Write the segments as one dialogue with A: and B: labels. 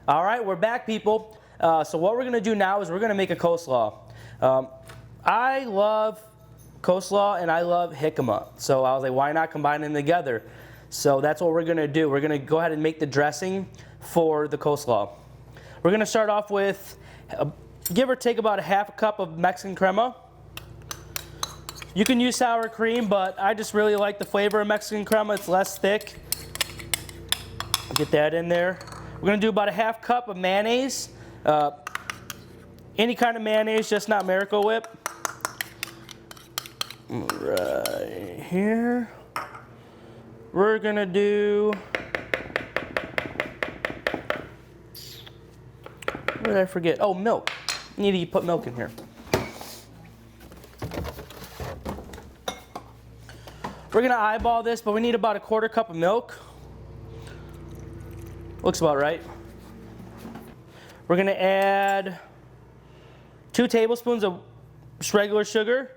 A: All right, we're back, people. So what we're going to do now is we're going to make a coleslaw. I love coleslaw and I love jicama. So I was like, why not combine them together? So that's what we're going to do. We're going to go ahead and make the dressing for the coleslaw. We're going to start off with, give or take about a half a cup of Mexican crema. You can use sour cream, but I just really like the flavor of Mexican crema. It's less thick. Get that in there. We're going to do about a half cup of mayonnaise. Any kind of mayonnaise, just not Miracle Whip. Right here. We're going to do... What did I forget? Oh, milk. You need to put milk in here. We're going to eyeball this, but we need about a quarter cup of milk. Looks about right. We're going to add 2 tablespoons of just regular sugar.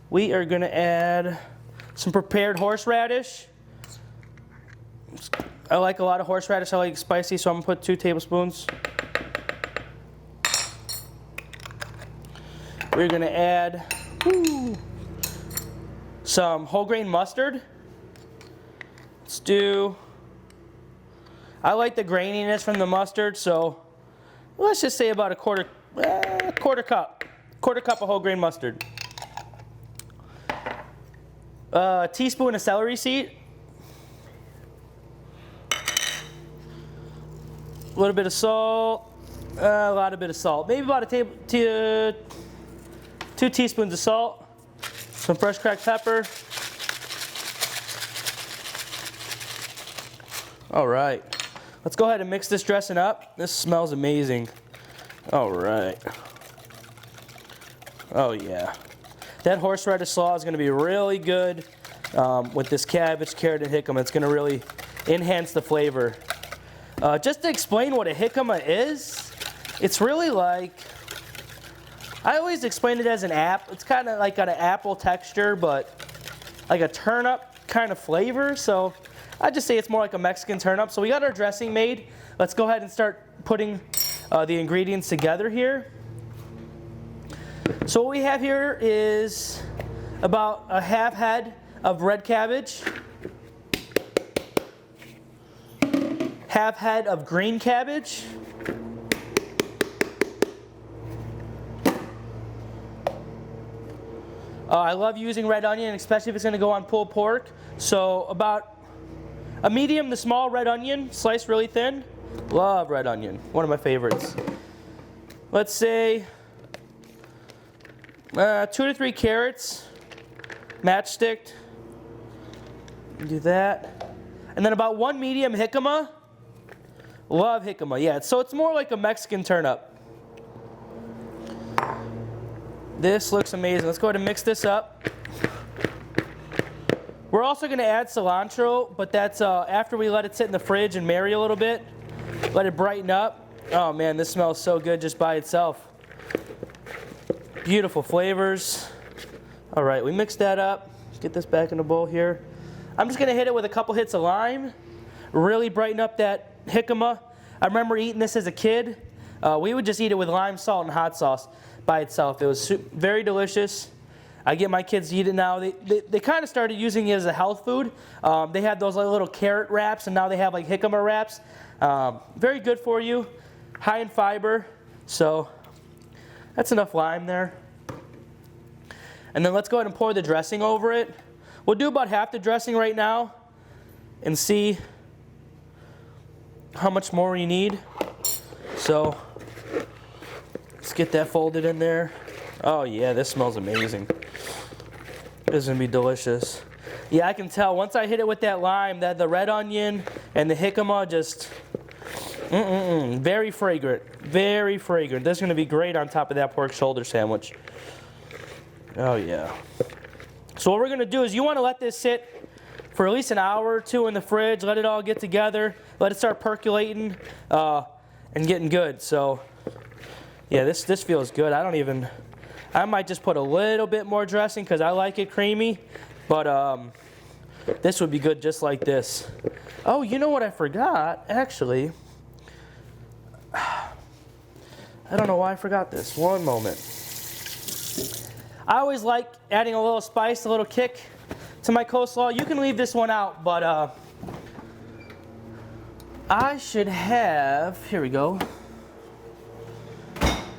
A: We are going to add some prepared horseradish. I like a lot of horseradish. I like it spicy, so I'm going to put 2 tablespoons. We're going to add some whole grain mustard. Let's do... I like the graininess from the mustard, so let's just say about a quarter cup of whole grain mustard. A teaspoon of celery seed. A little bit of salt. A lot of salt. Maybe about 2 teaspoons of salt. Some fresh cracked pepper. All right. Let's go ahead and mix this dressing up. This smells amazing. All right. Oh yeah. That horseradish slaw is going to be really good with this cabbage, carrot, and jicama. It's going to really enhance the flavor. Just to explain what a jicama is, it's really like, I always explain it as an apple. It's kind of like got an apple texture, but like a turnip kind of flavor. So I'd just say it's more like a Mexican turnip. So we got our dressing made. Let's go ahead and start putting the ingredients together here. So what we have here is about a half head of red cabbage, half head of green cabbage, I love using red onion, especially if it's going to go on pulled pork. So about a medium to small red onion, sliced really thin. Love red onion, one of my favorites. Let's say 2 to 3 carrots, matchsticked. Do that. And then about 1 medium jicama. Love jicama, yeah. So it's more like a Mexican turnip. This looks amazing. Let's go ahead and mix this up. We're also going to add cilantro, but that's after we let it sit in the fridge and marry a little bit. Let it brighten up. Oh man, this smells so good just by itself. Beautiful flavors. All right, we mixed that up. Let's get this back in the bowl here. I'm just going to hit it with a couple hits of lime. Really brighten up that jicama. I remember eating this as a kid. We would just eat it with lime, salt, and hot sauce by itself. It was very delicious. I get my kids to eat it now. They kind of started using it as a health food. They had those like little carrot wraps, and now they have like jicama wraps. Very good for you, high in fiber. So that's enough lime there. And then let's go ahead and pour the dressing over it. We'll do about half the dressing right now and see how much more you need. So let's get that folded in there. Oh yeah, this smells amazing. This is gonna be delicious. Yeah, I can tell once I hit it with that lime that the red onion and the jicama just, very fragrant, very fragrant. This is gonna be great on top of that pork shoulder sandwich. Oh yeah. So what we're gonna do is you wanna let this sit for at least an hour or 2 in the fridge, let it all get together, let it start percolating and getting good. So yeah, this feels good. I might just put a little bit more dressing because I like it creamy, but This would be good just like this. Oh, you know what I forgot? Actually, I don't know why I forgot this. One moment. I always like adding a little spice, a little kick to my coleslaw. You can leave this one out, but I should have, here we go.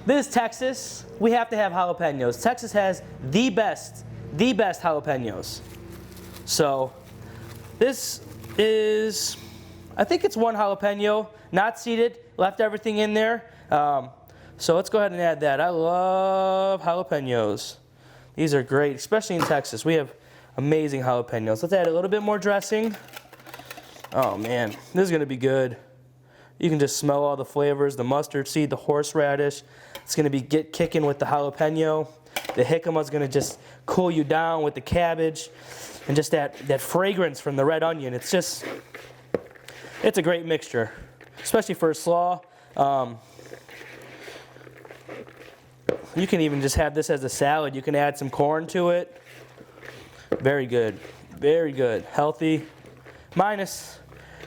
A: This is Texas. We have to have jalapenos. Texas has the best jalapenos. So this is, I think it's 1 jalapeno, not seeded, left everything in there. So let's go ahead and add that. I love jalapenos. These are great, especially in Texas. We have amazing jalapenos. Let's add a little bit more dressing. Oh man, this is gonna be good. You can just smell all the flavors, the mustard seed, the horseradish. It's gonna be kicking with the jalapeno. The jicama is gonna just cool you down with the cabbage. And just that fragrance from the red onion. It's a great mixture, especially for a slaw. You can even just have this as a salad. You can add some corn to it. Very good, very good. Healthy, minus,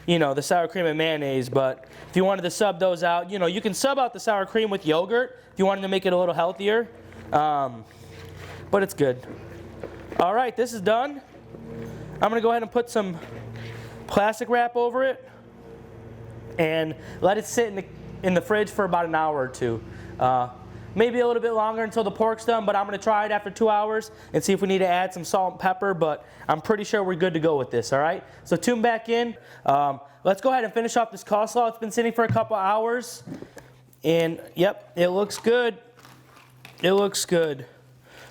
A: you know, the sour cream and mayonnaise, but if you wanted to sub those out, you know, you can sub out the sour cream with yogurt if you wanted to make it a little healthier, but it's good. All right, this is done. I'm gonna go ahead and put some plastic wrap over it and let it sit in the fridge for about an hour or two. Maybe a little bit longer until the pork's done, but I'm gonna try it after 2 hours and see if we need to add some salt and pepper, but I'm pretty sure we're good to go with this, all right? So tune back in. Let's go ahead and finish off this coleslaw. It's been sitting for a couple hours, and yep, it looks good. It looks good.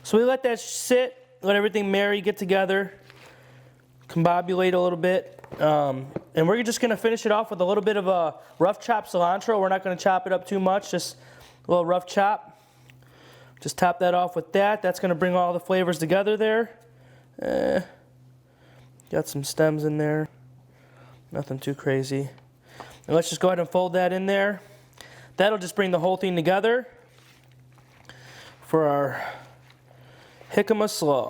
A: So we let that sit, let everything marry, get together, combobulate a little bit, and we're just gonna finish it off with a little bit of a rough chopped cilantro. We're not gonna chop it up too much, just a little rough chop. Just top that off with that. That's gonna bring all the flavors together there. Got some stems in there. Nothing too crazy. And let's just go ahead and fold that in there. That'll just bring the whole thing together for our jicama slaw.